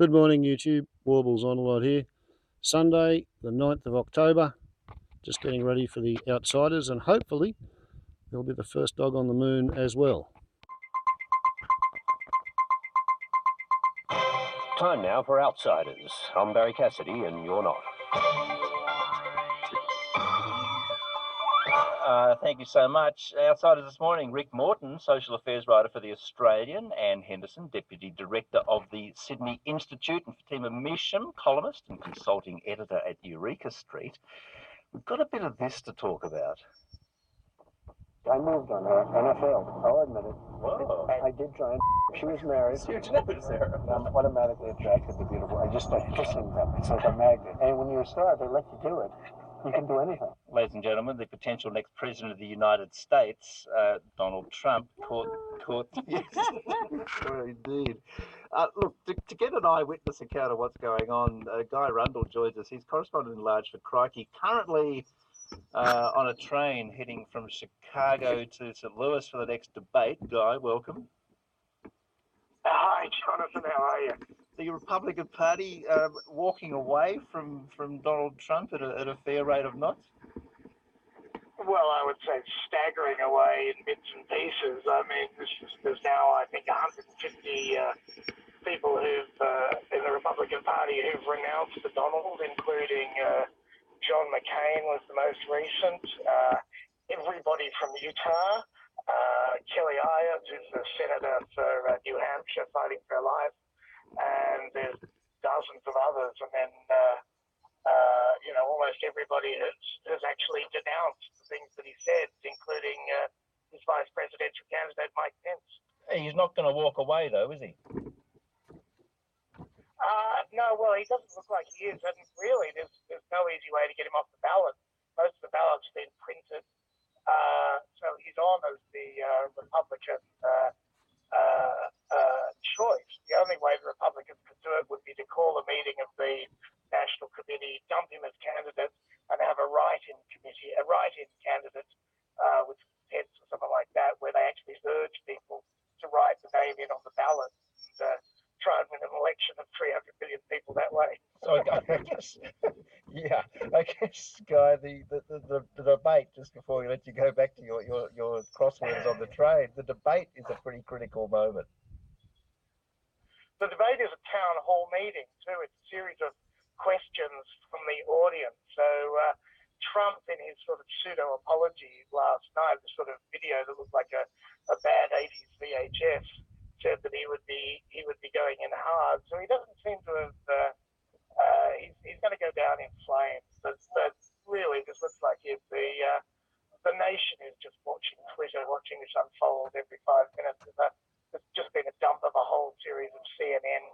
Good morning, YouTube. Warbles on a lot here. Sunday, the 9th of October. Just getting ready for the outsiders, and hopefully there'll be the first dog on the moon as well. Time now for Outsiders. I'm Barry Cassidy, and you're not. Thank you so much. Outsiders this morning, Rick Morton, social affairs writer for The Australian, Anne Henderson, deputy director of the Sydney Institute, and Fatima Measham, columnist and consulting editor at Eureka Street. We've got a bit of this to talk about. I moved on her, and I failed. I'll admit it. Whoa. I did try and... She was married. Huge news there. I'm automatically attracted to beautiful. I just start kissing them. It's like a magnet. And when you're a star, they let you do it. You can do anything. Ladies and gentlemen, the potential next president of the United States, Donald Trump, caught. Yes, sure indeed. Look, to get an eyewitness account of what's going on, Guy Rundle joins us. He's correspondent in large for Crikey, currently on a train heading from Chicago to St. Louis for the next debate. Guy, welcome. Hi, Jonathan. How are you? The Republican Party walking away from Donald Trump at a fair rate of knots? Well, I would say staggering away in bits and pieces. I mean, there's now, I think, 150 people who've in the Republican Party who've renounced the Donald, including John McCain was the most recent. Everybody from Utah, Kelly Ayers, who's the senator for New Hampshire, fighting for her life, and there's dozens of others, and then almost everybody has actually denounced the things that he said, including his vice presidential candidate Mike Pence. He's not going to walk away, though, is he? No, well, he doesn't look like he is, and really, there's no easy way to get him off the ballot. Most of the ballots have been printed, so he's on as the Republican choice. The only way the Republicans could do it would be to call a meeting of the National Committee, dump him as candidate, and have a write-in candidate with Pence or something like that, where they actually urge people to write the name in on the ballot and try and win an election of 300 million people that way. So I guess, Guy, the debate, just before we let you go back to your crosswords on the train, the debate is a pretty critical moment. The debate is a town hall meeting, too. It's a series of questions from the audience. So Trump, in his sort of pseudo-apology last night, the sort of video that looked like a bad 80s VHS, said that he would be going in hard. So he doesn't seem to have... he's going to go down in flames. But really, this looks like the nation is just watching Twitter, watching this unfold every 5 minutes. There's just been a dump of a whole series of CNN.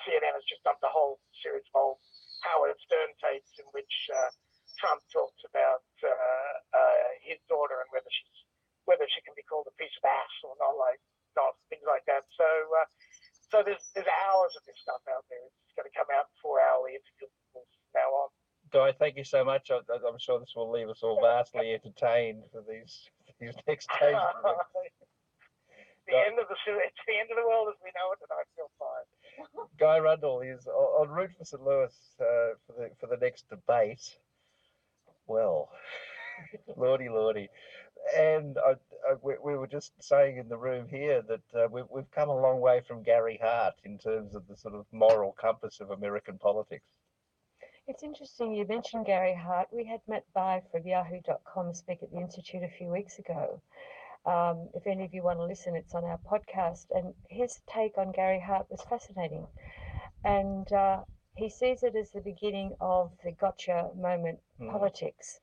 CNN has just dumped a whole series of old Howard Stern tapes in which Trump talks about his daughter and whether she can be called a piece of ass or not, things like that. So there's hours of this stuff out there. It's going to come out in 4-hour interviews from now on. Guy, thank you so much. I'm sure this will leave us all vastly entertained for these next days. It's the end of the world as we know it, and I feel fine. Guy Rundle is en route for St. Louis for the next debate. Well, lordy. And we were just saying in the room here that we've come a long way from Gary Hart in terms of the sort of moral compass of American politics. It's interesting you mentioned Gary Hart. We had Matt Bai from Yahoo.com speak at the Institute a few weeks ago. If any of you want to listen, it's on our podcast. And his take on Gary Hart was fascinating. And he sees it as the beginning of the gotcha moment politics.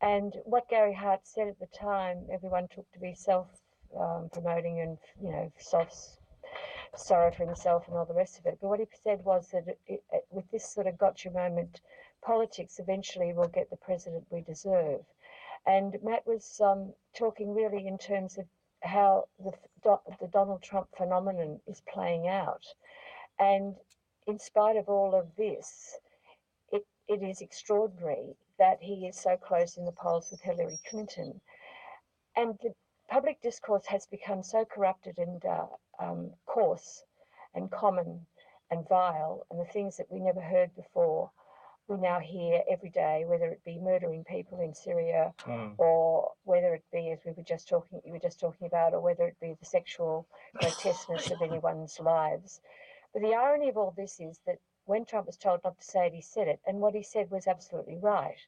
And what Gary Hart said at the time, everyone took to be self-promoting and, sorrow for himself and all the rest of it. But what he said was that with this sort of gotcha moment politics, eventually we'll get the president we deserve. And Matt was talking really in terms of how the Donald Trump phenomenon is playing out. And in spite of all of this, it is extraordinary that he is so close in the polls with Hillary Clinton. And the public discourse has become so corrupted and coarse and common and vile, and the things that we never heard before, we now hear every day, whether it be murdering people in Syria, or whether it be, as you were just talking about, or whether it be the sexual grotesqueness of anyone's lives. But the irony of all this is that when Trump was told not to say it, he said it, and what he said was absolutely right.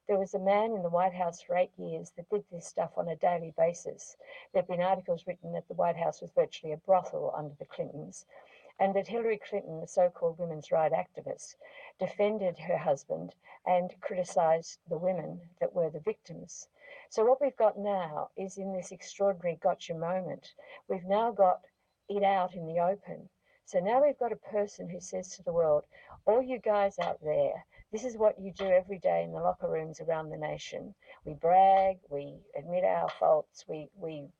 There was a man in the White House for 8 years that did this stuff on a daily basis. There have been articles written that the White House was virtually a brothel under the Clintons, and that Hillary Clinton, the so-called women's rights activist, defended her husband and criticised the women that were the victims. So what we've got now is, in this extraordinary gotcha moment, we've now got it out in the open. So now we've got a person who says to the world, all you guys out there, this is what you do every day in the locker rooms around the nation. We brag, we admit our faults, we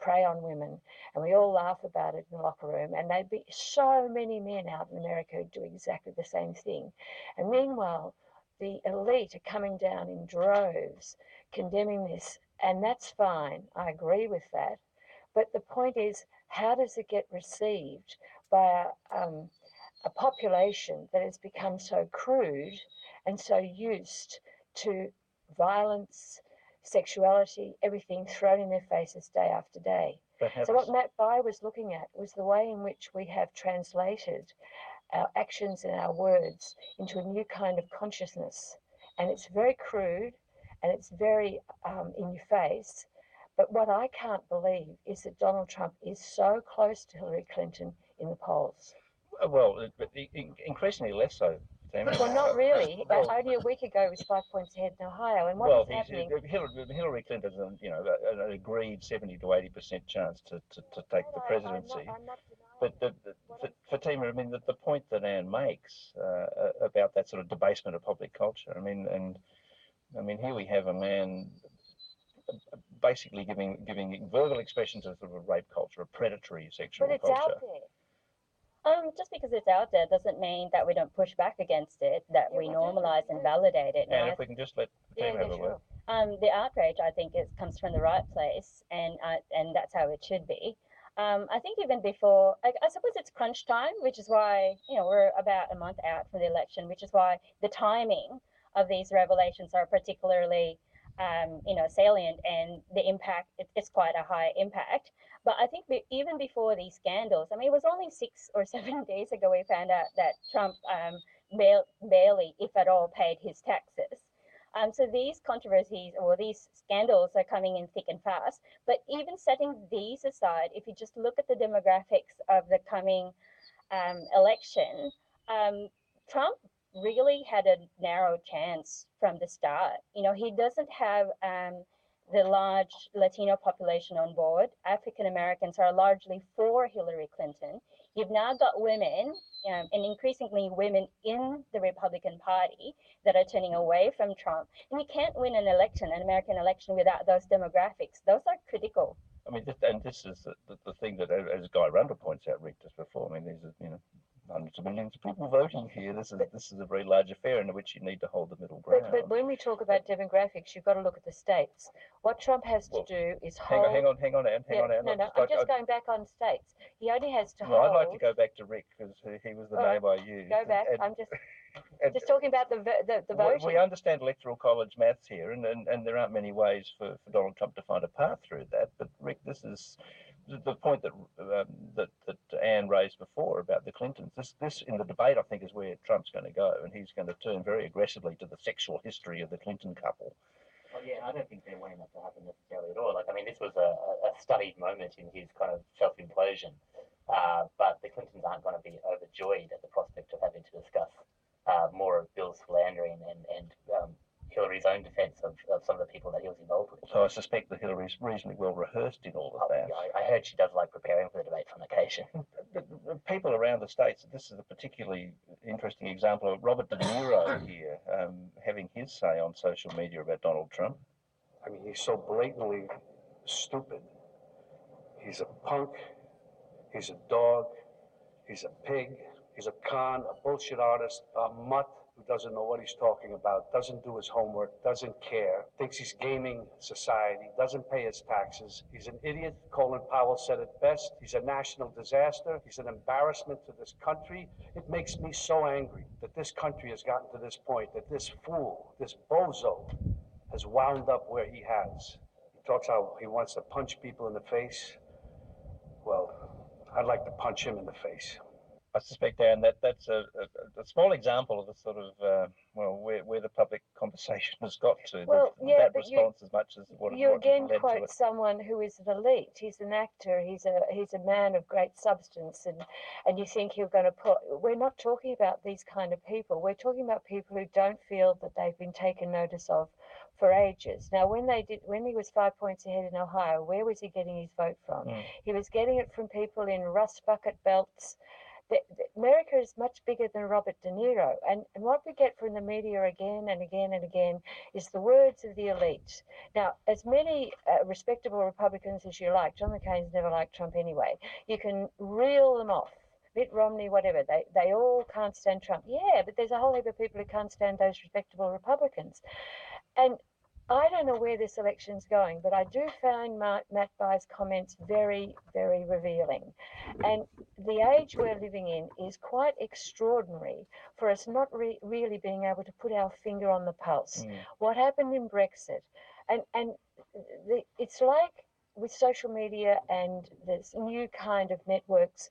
prey on women, and we all laugh about it in the locker room. And there'd be so many men out in America who do exactly the same thing. And meanwhile, the elite are coming down in droves, condemning this, and that's fine. I agree with that. But the point is, how does it get received by a population that has become so crude and so used to violence, sexuality, everything thrown in their faces day after day? Perhaps. So what Matt Bai was looking at was the way in which we have translated our actions and our words into a new kind of consciousness. And it's very crude and it's very in your face. But what I can't believe is that Donald Trump is so close to Hillary Clinton in the polls. Well, increasingly less so. Well, not really. Well, only a week ago, he was 5 points ahead in Ohio. And what is happening? Hillary Clinton's, an agreed 70 to 80% chance to take the presidency. I'm not But Fatima, I mean, the point that Anne makes about that sort of debasement of public culture. I mean, here we have a man basically giving verbal expressions of sort of a rape culture, a predatory sexual But it's culture. out there. Just because it's out there doesn't mean that we don't push back against it, that we normalize and validate it. And if we can just let Fatima have a word. The outrage, I think, comes from the right place, and that's how it should be. I think even before, I suppose it's crunch time, which is why, we're about a month out from the election, which is why the timing of these revelations are particularly, salient, and the impact, it's quite a high impact. But I think even before these scandals, I mean, it was only 6 or 7 days ago we found out that Trump barely, if at all, paid his taxes. So these controversies or these scandals are coming in thick and fast. But even setting these aside, if you just look at the demographics of the coming election, Trump really had a narrow chance from the start. He doesn't have the large Latino population on board. African Americans are largely for Hillary Clinton. You've now got women, and increasingly women in the Republican Party, that are turning away from Trump. And you can't win an American election, without those demographics. Those are critical. I mean, this is the thing that, as Guy Rundle points out, Rick, just before. I mean, there's hundreds of millions of people voting here. This is a very large affair in which you need to hold the middle ground. But when we talk about demographics, you've got to look at the states. What Trump has to do is hold. Hang on, Anne. No, I'm just going back on states. He only has to hold. I'd like to go back to Rick, because he was the name I used. Go back. I'm just talking about the voting. We understand electoral college maths here, and there aren't many ways for Donald Trump to find a path through that. But Rick, this is the point that Anne raised before about the Clintons. This in the debate, I think, is where Trump's going to go, and he's going to turn very aggressively to the sexual history of the Clinton couple. Well, yeah, I don't think they're wanting that to happen necessarily at all. This was a studied moment in his kind of self-implosion, but the Clintons aren't going to be overjoyed at the prospect of having to discuss more of Bill's philandering and Hillary's own defence of some of the people that he was involved with. So I suspect that Hillary's reasonably well rehearsed in all of that. Yeah, I heard she does like preparing for the debates on occasion. People around the States, this is a particularly interesting example of Robert De Niro here, having his say on social media about Donald Trump. I mean, he's so blatantly stupid. He's a punk, he's a dog, he's a pig, he's a con, a bullshit artist, a mutt who doesn't know what he's talking about, doesn't do his homework, doesn't care, thinks he's gaming society, doesn't pay his taxes. He's an idiot. Colin Powell said it best. He's a national disaster. He's an embarrassment to this country. It makes me so angry that this country has gotten to this point, that this fool, this bozo, has wound up where he has. He talks how he wants to punch people in the face. Well, I'd like to punch him in the face. I suspect, Dan, that's a small example of the sort of where the public conversation has got to. Well, yeah, that but response as much as what you again led to quote it. someone who is an elite. He's an actor. He's a man of great substance, and you think you're going to put. We're not talking about these kind of people. We're talking about people who don't feel that they've been taken notice of for ages. Now, when he was 5 points ahead in Ohio, where was he getting his vote from? He was getting it from people in rust bucket belts. America is much bigger than Robert De Niro, and what we get from the media again and again and again is the words of the elite. Now, as many respectable Republicans as you like, John McCain's never liked Trump anyway, you can reel them off. Mitt Romney, whatever, they all can't stand Trump. Yeah, but there's a whole heap of people who can't stand those respectable Republicans. And I don't know where this election's going, but I do find Matt By's comments very, very revealing. And the age we're living in is quite extraordinary for us not really being able to put our finger on the pulse. What happened in Brexit? And it's like with social media and this new kind of networks,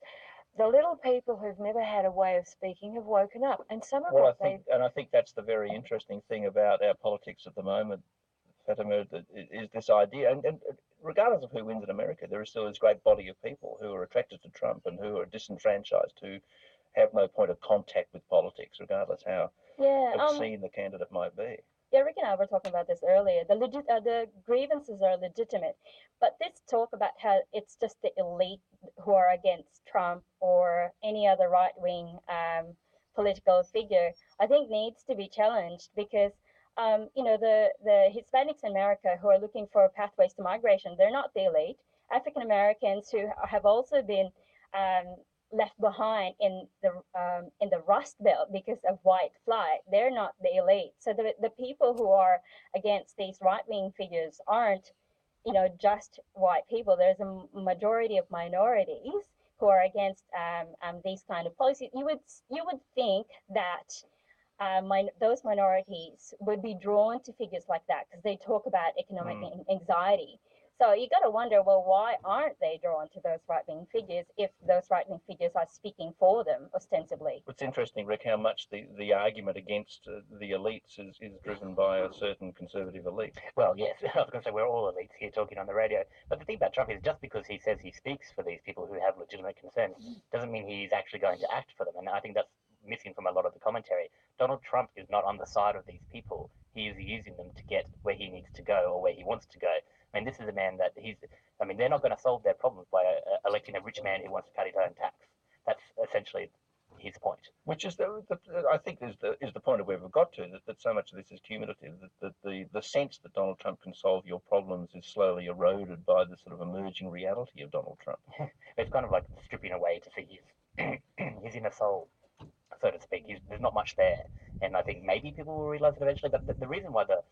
the little people who've never had a way of speaking have woken up. And some of Well, I think that's the very interesting thing about our politics at the moment, Fatima, is this idea, and regardless of who wins in America, there is still this great body of people who are attracted to Trump and who are disenfranchised, who have no point of contact with politics, regardless how obscene the candidate might be. Yeah, Rick and I were talking about this earlier. The grievances are legitimate, but this talk about how it's just the elite who are against Trump or any other right-wing political figure, I think needs to be challenged because the Hispanics in America who are looking for pathways to migration, they're not the elite. African Americans who have also been left behind in the Rust Belt because of white flight, they're not the elite. So the people who are against these right-wing figures aren't, just white people. There's a majority of minorities who are against these kind of policies. You would think that those minorities would be drawn to figures like that because they talk about economic anxiety. So you got to wonder, well, why aren't they drawn to those right-wing figures if those right-wing figures are speaking for them ostensibly? It's interesting, Rick, how much the argument against the elites is driven by a certain conservative elite. Well, yes, I was going to say we're all elites here talking on the radio. But the thing about Trump is just because he says he speaks for these people who have legitimate concerns doesn't mean he's actually going to act for them. And I think that's missing from a lot of the commentary. Donald Trump is not on the side of these people. He is using them to get where he needs to go or where he wants to go. I mean, this is a man that they're not going to solve their problems by electing a rich man who wants to cut his own tax. That's essentially his point. Which is, I think, is the point of where we've got to, that so much of this is cumulative, that the sense that Donald Trump can solve your problems is slowly eroded by the sort of emerging reality of Donald Trump. It's kind of like stripping away to see his inner soul, so to speak. There's not much there. And I think maybe people will realize it eventually. But the reason why the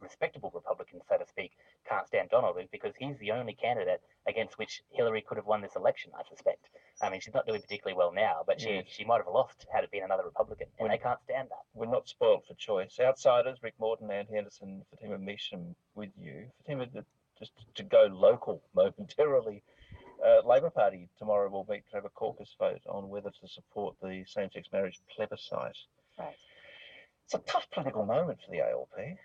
respectable Republicans, so to speak, can't stand Donald is because he's the only candidate against which Hillary could have won this election, I suspect. I mean, she's not doing particularly well now, but she might have lost had it been another Republican, and they can't stand that. We're not spoiled for choice. Outsiders, Rick Morton, Ann Henderson, Fatima Measham with you. Fatima, just to go local momentarily, Labor Party tomorrow will meet to have a caucus vote on whether to support the same-sex marriage plebiscite. Right. It's a tough political moment for the ALP.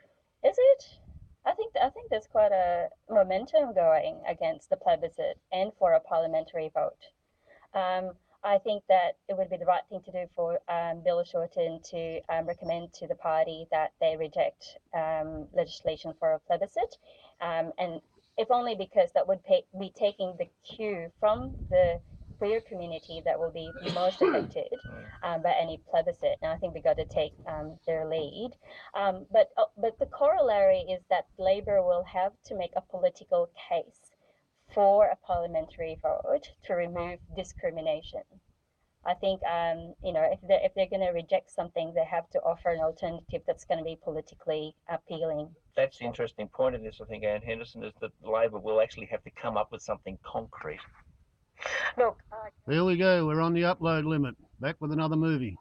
Is it? I think there's quite a momentum going against the plebiscite and for a parliamentary vote. I think that it would be the right thing to do for Bill Shorten to recommend to the party that they reject legislation for a plebiscite, and if only because that would be taking the cue from the queer community that will be most affected by any plebiscite. And I think we got to take their lead. But the corollary is that Labor will have to make a political case for a parliamentary vote to remove discrimination. I think if they're going to reject something, they have to offer an alternative that's going to be politically appealing. That's the interesting point in this, I think, Anne Henderson, is that Labor will actually have to come up with something concrete. Look, There we go. We're on the upload limit. Back with another movie.